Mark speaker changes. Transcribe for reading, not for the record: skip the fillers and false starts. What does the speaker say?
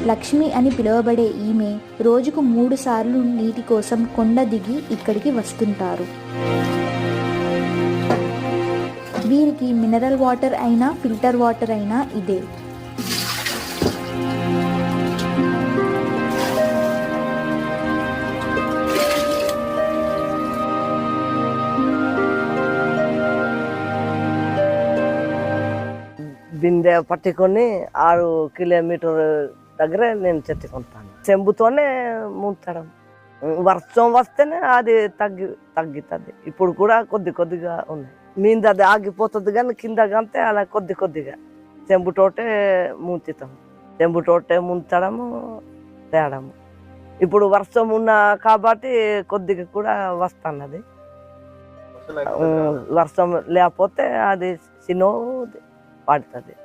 Speaker 1: లక్ష్మి అని పిలువబడే ఈమె రోజుకు 3 సార్లు నీటి కోసం కొండ దిగి ఇక్కడికి వస్తుంటారు. వీరికి మినరల్ వాటర్ అయినా ఫిల్టర్ వాటర్ అయినా ఇదే.
Speaker 2: బిందె పట్టుకొని 6 కిలోమీటర్ దగ్గర నేను చెట్టుకుంటాను. చెంబుతోనే ముంచడం. వర్షం వస్తేనే అది తగ్గుతుంది. ఇప్పుడు కూడా కొద్దిగా ఉన్నాయి. మీద అది ఆగిపోతుంది కానీ కింద కంటే అలా కొద్దిగా చెంబుతోటే ముంచుతాం. చెంబుతోటే ముంచడము తేడము. ఇప్పుడు వర్షం ఉన్నా కాబట్టి కొద్దిగా కూడా వస్తున్నది. వర్షం లేకపోతే అది చిన్నది పడుతుంది.